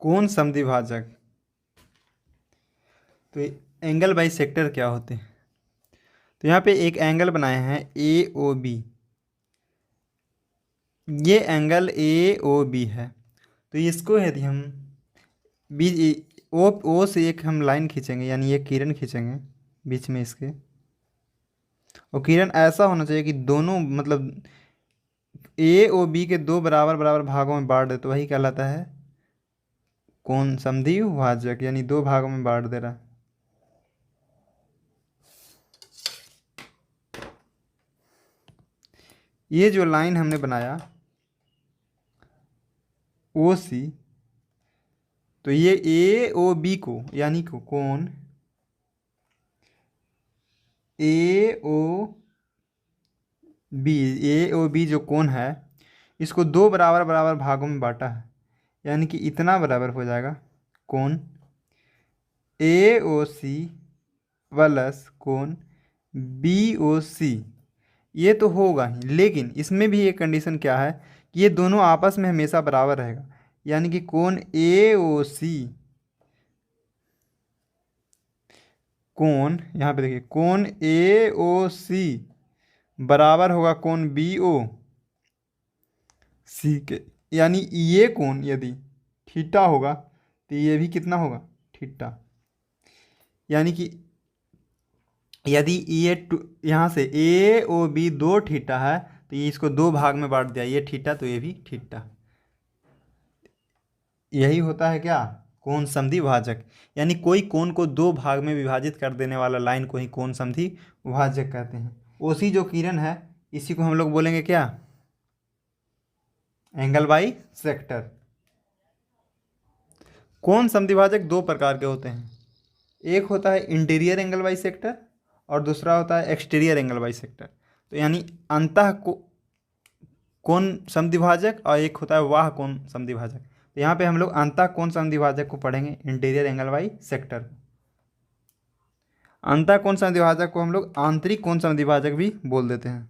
कोण समद्विभाजक। तो angle by sector क्या होते हैं? तो यहाँ पे एक एंगल बनाए हैं ए ओ बी। ये एंगल ए ओ बी है। तो इसको यदि हम बीच ओ से एक हम लाइन खींचेंगे, यानी ये किरण खींचेंगे बीच में इसके, और किरण ऐसा होना चाहिए कि दोनों मतलब ए ओ बी के दो बराबर बराबर भागों में बांट दे, तो वही कहलाता है कोण समद्विभाजक, यानी दो भागों में बांट दे रहा है। ये जो लाइन हमने बनाया ओ सी, तो ये ए ओ बी को यानी को कोण ए ओ बी, ए ओ बी जो कोण है, इसको दो बराबर बराबर भागों में बांटा है, यानी कि इतना बराबर हो जाएगा कोण ए ओ सी प्लस कोण बी ओ सी। ये तो होगा ही, लेकिन इसमें भी एक कंडीशन क्या है कि ये दोनों आपस में हमेशा बराबर रहेगा, यानी कि कोण ए ओ सी, कोण यहाँ पे देखिए कोण ए ओ सी बराबर होगा कोण बी ओ सी के, यानी ये कोण यदि थीटा होगा तो ये भी कितना होगा थीटा। यानी कि यदि ये यहाँ से ए ओ बी दो थीटा है, तो ये इसको दो भाग में बांट दिया, ये थीटा तो ये भी थीटा। यही होता है क्या कोण समद्विभाजक, यानी कोई कोण को दो भाग में विभाजित कर देने वाला लाइन को ही कोण समद्विभाजक कहते हैं। ओसी जो किरण है इसी को हम लोग बोलेंगे क्या, एंगल बाई सेक्टर। कोण समद्विभाजक दो प्रकार के होते हैं, एक होता है इंटीरियर एंगल बाई सेक्टर और दूसरा होता है एक्सटीरियर एंगल बाई सेक्टर। तो यानी अंतः कोण समद्विभाजक और एक होता है वाह कोण समद्विभाजक। तो यहाँ पे हम लोग अंतः कोण समद्विभाजक को पढ़ेंगे, इंटीरियर एंगल बाई सेक्टर। अंतः कोण समद्विभाजक को हम लोग आंतरिक कोण समद्विभाजक भी बोल देते हैं।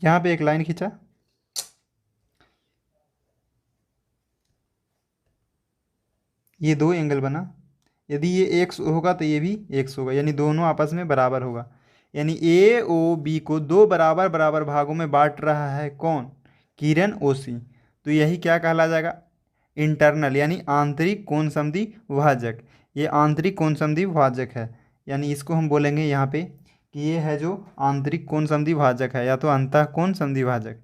यहाँ पे एक लाइन खींचा, ये दो एंगल बना, यदि ये एक्स होगा तो ये भी एक्स होगा, यानी दोनों आपस में बराबर होगा, यानी ए ओ बी को दो बराबर बराबर भागों में बांट रहा है कौन, किरण ओ सी। तो यही क्या कहला जाएगा, इंटरनल यानी आंतरिक कोण समद्विभाजक। ये आंतरिक कोण समद्विभाजक है, यानी इसको हम बोलेंगे यहाँ पे कि ये है जो आंतरिक कोण समद्विभाजक है, या तो अंतः कोण समद्विभाजक,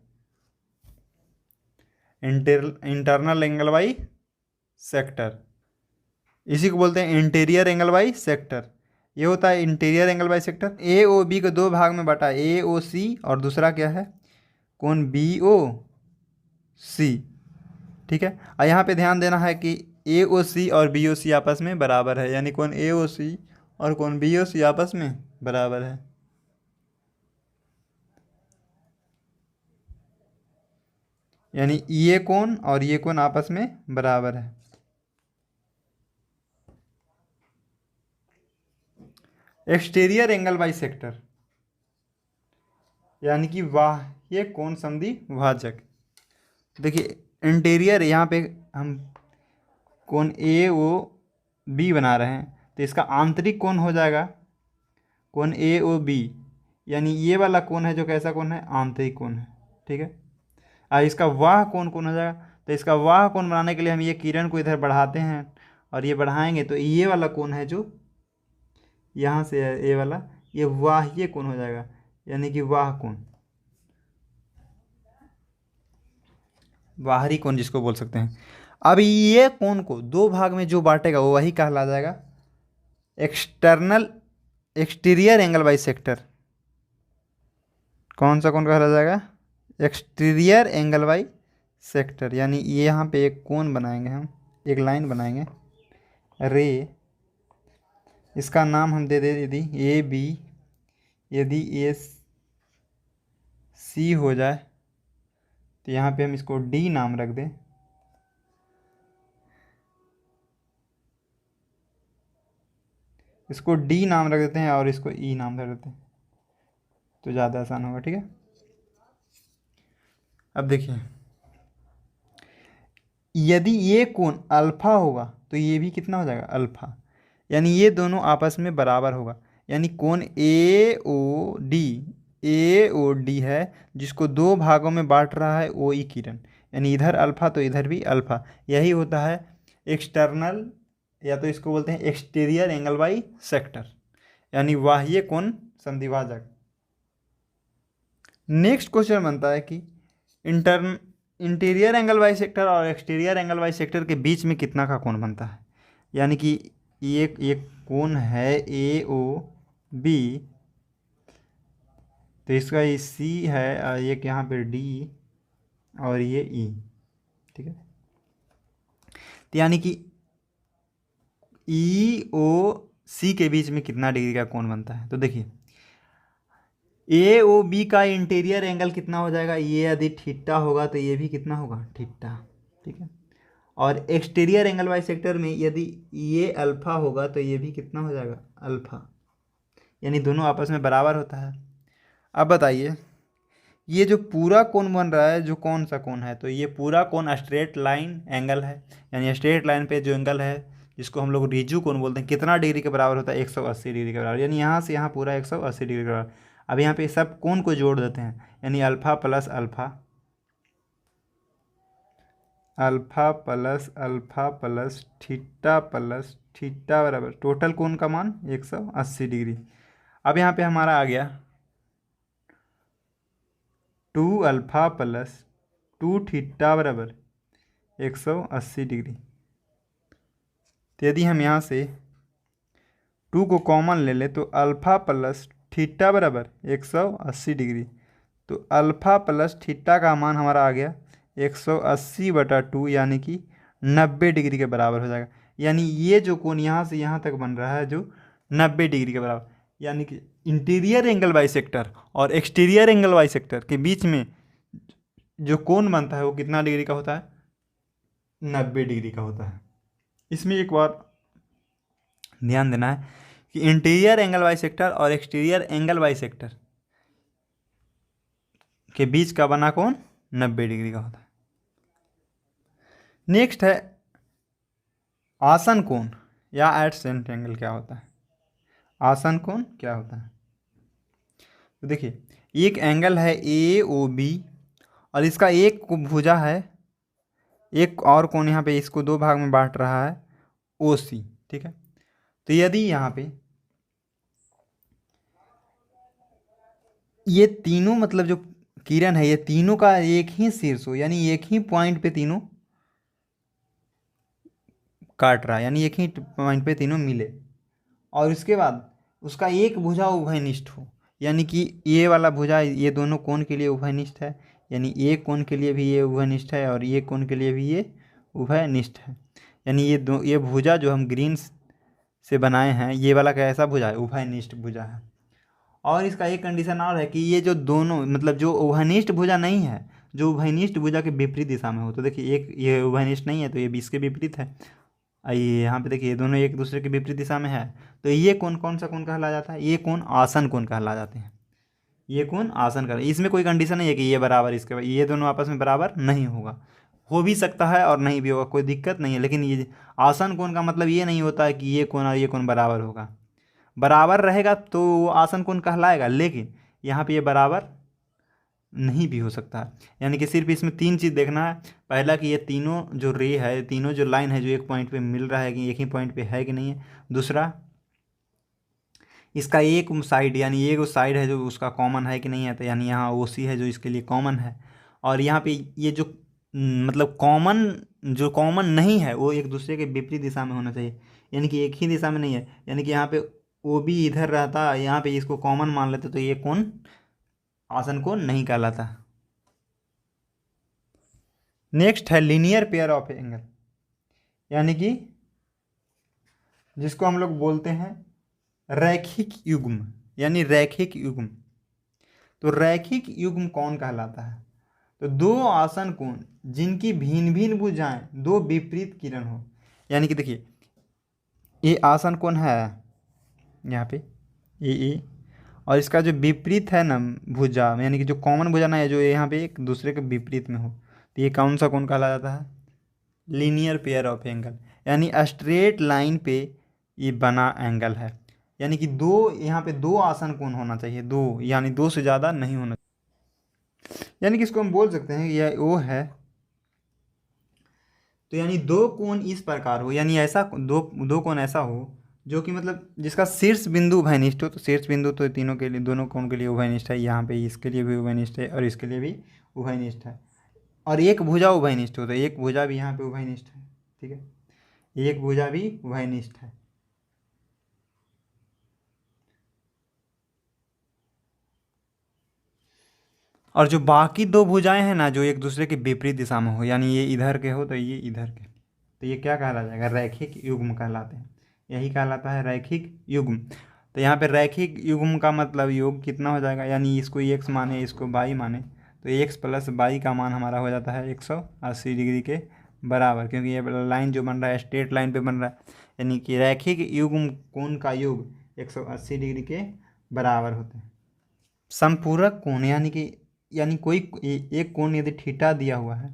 इंटरनल एंगल बाई सेक्टर। इसी को बोलते हैं इंटीरियर एंगल बाई सेक्टर। ये होता है interior angle by sector. A O B को दो भाग में बांटा, ए ओ सी और दूसरा क्या है कोण बी ओ सी। ठीक है, और यहाँ पे ध्यान देना है कि ए ओ सी और बी ओ सी आपस में बराबर है, यानी कोण ए ओ सी और कोण बी ओ सी आपस में बराबर है। यानी ये कोण और ये कोण आपस में बराबर है। एक्सटीरियर एंगल बाई सेक्टर, यानी कि बाह्य कोण समद्विभाजक। देखिए इंटीरियर यहाँ पे हम कोण ए ओ बी बना रहे हैं, तो इसका आंतरिक कोण हो जाएगा कोण ए ओ बी, यानी ये वाला कोण है जो कैसा कोण है, आंतरिक कोण है। ठीक है, और इसका वाह कोण कौन हो जाएगा, तो इसका वाह कोण बनाने के लिए हम ये किरण को इधर बढ़ाते हैं, और ये बढ़ाएंगे तो ये वाला कोण है जो यहाँ से है ये वाला, ये वाह्य कोण हो जाएगा, यानी कि वाह कोण, बाहरी कोण जिसको बोल सकते हैं। अब ये कोण को दो भाग में जो बांटेगा वो वही कहला जाएगा external exterior angle by sector. कौन सा कोण कहला जाएगा, एक्सटीरियर एंगल बाई सेक्टर। यानी ये यहाँ पे एक कोण बनाएंगे, हम एक लाइन बनाएंगे रे, इसका नाम हम दे दे यदि ए बी, यदि ए सी हो जाए तो यहाँ पे हम इसको डी नाम रख दें। इसको डी नाम रख देते हैं और इसको ई नाम रख देते हैं, तो ज़्यादा आसान होगा। ठीक है, अब देखिए, यदि ये कोण अल्फा होगा तो ये भी कितना हो जाएगा, अल्फा, यानी ये दोनों आपस में बराबर होगा। यानी कोण ए ओ डी है, जिसको दो भागों में बांट रहा है ओ ई किरण, यानी इधर अल्फा तो इधर भी अल्फा। यही होता है एक्सटर्नल, या तो इसको बोलते हैं एक्सटीरियर एंगल बाई सेक्टर, यानी बाह्य कोण संधिभाजक। नेक्स्ट क्वेश्चन बनता है कि इंटीरियर एंगल बाई सेक्टर और एक्सटीरियर एंगल बाई सेक्टर के बीच में कितना का कोण बनता है। यानी कि ये कोण है ए ओ बी, तो इसका ये सी है और एक यहाँ पे डी और ये ई। ठीक है, तो यानी कि ई ओ सी के बीच में कितना डिग्री का कोण बनता है। तो देखिए, ए ओ बी का इंटीरियर एंगल कितना हो जाएगा, ये यदि थीटा होगा तो ये भी कितना होगा, थीटा। ठीक है, और एक्सटीरियर एंगल बाई सेक्टर में यदि ये अल्फा होगा तो ये भी कितना हो जाएगा, अल्फा, यानी दोनों आपस में बराबर होता है। अब बताइए, ये जो पूरा कोण बन रहा है जो कौन सा कोण है, तो ये पूरा कोण स्ट्रेट लाइन एंगल है, यानी स्ट्रेट लाइन पे जो एंगल है जिसको हम लोग रिजु कोण बोलते हैं, कितना डिग्री के बराबर होता है, 180 डिग्री के बराबर, यानी यहाँ से यहाँ पूरा 180 डिग्री के बराबर। अब यहाँ पे सब कोण को जोड़ देते हैं, यानी alpha plus alpha, alpha plus alpha plus theta plus theta बराबर टोटल कोण का मान 180 डिग्री। अब यहाँ पे हमारा आ गया 2 अल्फा प्लस 2 थीटा बराबर 180 डिग्री। तो यदि हम यहाँ से 2 को कॉमन ले लें तो अल्फा प्लस थीटा बराबर 180 डिग्री, तो अल्फा प्लस थीटा का मान हमारा आ गया 180/2, यानी कि 90 डिग्री के बराबर हो जाएगा। यानी ये जो कोण यहाँ से यहाँ तक बन रहा है जो 90 डिग्री के बराबर, यानी कि इंटीरियर एंगल बाई सेक्टर और एक्सटीरियर एंगल बाई सेक्टर के बीच में जो कोण बनता है वो कितना डिग्री का होता है, 90 डिग्री का होता है। इसमें एक बार ध्यान देना है कि इंटीरियर एंगल बाई सेक्टर और एक्सटीरियर एंगल बाई सेक्टर के बीच का बना कोण 90 डिग्री का होता है। नेक्स्ट है आसन कोण या एडसेंट एंगल क्या होता है। आसन कोण क्या होता है, तो देखिए, एक एंगल है ए ओ बी और इसका एक भुजा है, एक और कोण यहाँ पे इसको दो भाग में बांट रहा है ओ सी। ठीक है, तो यदि यहाँ पे ये तीनों मतलब जो किरण है ये तीनों का एक ही शीर्ष हो, यानी एक ही पॉइंट पे तीनों काट रहा है, यानी एक ही पॉइंट पे तीनों मिले, और उसके बाद उसका एक भुजा उभयनिष्ठ हो, यानी कि ये वाला भुजा ये दोनों कोण के लिए उभयनिष्ठ है, यानी एक कोण के लिए भी ये उभयनिष्ठ है और ये कोण के लिए भी ये उभयनिष्ठ है। यानी ये भुजा जो हम ग्रीन से बनाए हैं, ये वाला कैसा भुजा है, उभयनिष्ठ भुजा है। और इसका एक कंडीशन और है कि ये जो दोनों मतलब जो उभयनिष्ठ भुजा नहीं है, जो उभयनिष्ठ भुजा के विपरीत दिशा में हो, तो देखिए एक ये उभयनिष्ठ नहीं है तो ये 20 के विपरीत है, आइए यहाँ पे देखिए ये दोनों एक दूसरे के विपरीत दिशा में है, तो ये कोण कौन सा कोण कहला जाता है, ये कोण आसन कोण कहला जाते हैं। ये कोण आसन का, इसमें कोई कंडीशन नहीं है कि ये बराबर इसके ये दोनों आपस में बराबर नहीं होगा, हो भी सकता है और नहीं भी होगा, कोई दिक्कत नहीं है। लेकिन ये आसन कोण का मतलब ये नहीं होता है कि ये कोण और ये कोण बराबर होगा, बराबर रहेगा तो वो आसन कोण कहलाएगा, लेकिन यहाँ पे ये बराबर नहीं भी हो सकता है। यानी कि सिर्फ इसमें तीन चीज़ देखना है, पहला कि ये तीनों जो रे है, तीनों जो लाइन है जो एक पॉइंट पे मिल रहा है कि एक ही पॉइंट पे है कि नहीं है। दूसरा, इसका एक साइड यानी एक साइड है जो उसका कॉमन है कि नहीं है, तो यानी यहाँ ओ सी है जो इसके लिए कॉमन है। और यहाँ पे ये जो मतलब जो कॉमन नहीं है वो एक दूसरे के विपरीत दिशा में होना चाहिए, यानी कि एक ही दिशा में नहीं है। यानी कि यहाँ पे ओ बी इधर रहता, यहाँ पे इसको कॉमन मान लेते तो ये कोण आसन कोण नहीं कहलाता। नेक्स्ट है लीनियर पेयर ऑफ एंगल, यानी कि जिसको हम लोग बोलते हैं रैखिक युग्म, यानी रैखिक युग्म। तो रैखिक युग्म कौन कहलाता है, तो दो आसन कोण जिनकी भिन्न भिन्न भुजाएं दो विपरीत किरण हो। यानी कि देखिए, ये आसन कोण है यहाँ पे ए, और इसका जो विपरीत है ना भुजा, यानी कि जो कॉमन भुजा ना है जो यहाँ पे एक दूसरे के विपरीत में हो, तो ये कौन सा कोण कहा जाता है? लीनियर पेयर ऑफ एंगल, यानी स्ट्रेट लाइन पे ये बना एंगल है। यानी कि दो, यहाँ पे दो आसन कोण होना चाहिए, दो, यानी दो से ज़्यादा नहीं होना। यानी कि इसको हम बोल सकते हैं यह ओ है, तो यानी दो कोण इस प्रकार हो, यानी ऐसा दो दो कोण ऐसा हो जो कि मतलब जिसका शीर्ष बिंदु उभयनिष्ठ हो। तो शीर्ष बिंदु तो तीनों के लिए, दोनों कोण के लिए उभयनिष्ठ है, यहाँ पे इसके लिए भी उभयनिष्ठ है और इसके लिए भी उभयनिष्ठ है। और एक भुजा उभयनिष्ठ हो, तो एक भुजा भी यहाँ पे उभयनिष्ठ है। ठीक है, एक भुजा भी उभयनिष्ठ है। और जो बाकी दो भुजाएं हैं ना जो एक दूसरे के विपरीत दिशा में हो, यानी ये इधर के हो तो ये इधर के, तो ये क्या कहला जाएगा? रैखिक युग्म कहलाते हैं। यही कहलाता है रैखिक युग्म। तो यहाँ पे रैखिक युग्म का मतलब योग कितना हो जाएगा? यानी इसको x माने, इसको y माने, तो x प्लस y का मान हमारा हो जाता है 180 डिग्री के बराबर, क्योंकि ये लाइन जो बन रहा है स्ट्रेट लाइन पे बन रहा है, यानी कि रैखिक युग्म कोण का योग 180 डिग्री के बराबर होते हैं। संपूरक कोण, यानी कोई एक कोण यदि थीटा दिया हुआ है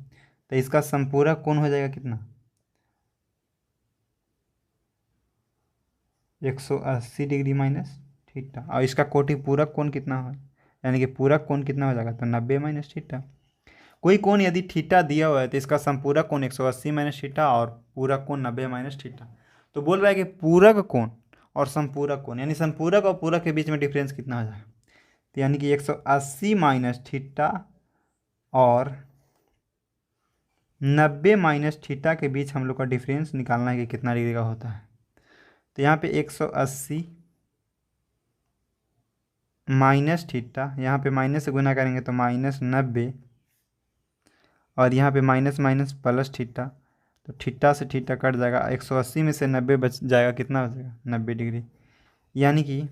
तो इसका संपूरक कोण हो जाएगा कितना? 180 डिग्री माइनस थीटा। और इसका कोटि पूरक कोण कितना हो, यानी कि पूरक कोण कितना हो जाएगा? तो 90 माइनस थीटा। कोई कोण यदि थीटा दिया हुआ है तो इसका संपूरक कोण 180 माइनस थीटा और पूरक कोण 90 माइनस थीटा। तो बोल रहा है कि पूरक कोण और संपूरक कोण, यानी संपूरक और पूरक के बीच में डिफरेंस कितना हो जाएगा? तो यानी कि 180 माइनस थीटा और 90 माइनस थीटा के बीच हम लोग का डिफरेंस निकालना है कि कितना डिग्री का होता है। तो यहाँ पे 180 माइनस थीटा, यहाँ पे माइनस से गुना करेंगे तो माइनस 90, और यहाँ पे माइनस माइनस प्लस थीटा, तो थीटा से थीटा कट जाएगा, 180 में से 90 बच जाएगा, कितना बचेगा? 90 डिग्री। यानी कि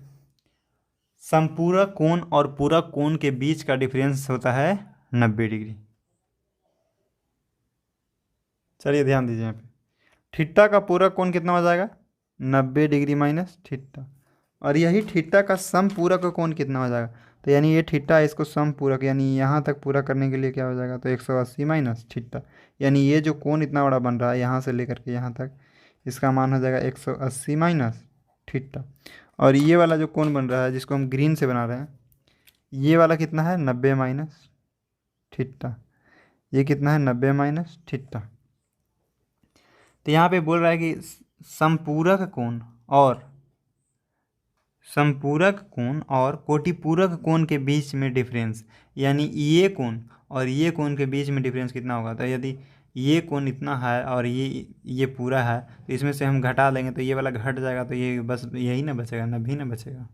संपूरक कोण और पूरक कोण के बीच का डिफरेंस होता है 90 डिग्री। चलिए ध्यान दीजिए यहाँ पे, थीटा का पूरक कोण कितना हो जाएगा? 90 डिग्री माइनस थीटा। और यही थीटा का समपूरक कोण कितना हो जाएगा? तो यानी ये थीटा है, इसको समपूरक, यानी यहाँ तक पूरा करने के लिए क्या हो जाएगा? तो 180 माइनस थीटा, यानी ये जो कोण इतना बड़ा बन रहा है यहाँ से लेकर के यहाँ तक, इसका मान हो जाएगा 180 माइनस थीटा। और ये वाला जो कोण बन रहा है जिसको हम ग्रीन से बना रहे हैं, ये वाला कितना है? 90 माइनस थीटा। ये कितना है? 90 माइनस थीटा। तो यहाँ पे बोल रहा है कि संपूरक कोण और कोटिपूरक कोण के बीच में डिफरेंस, यानी ये कोण और ये कोण के बीच में डिफरेंस कितना होगा? तो यदि ये कोण इतना है और ये पूरा है, तो इसमें से हम घटा देंगे तो ये वाला घट जाएगा, तो ये बस यही ना बचेगा, 90 ना बचेगा।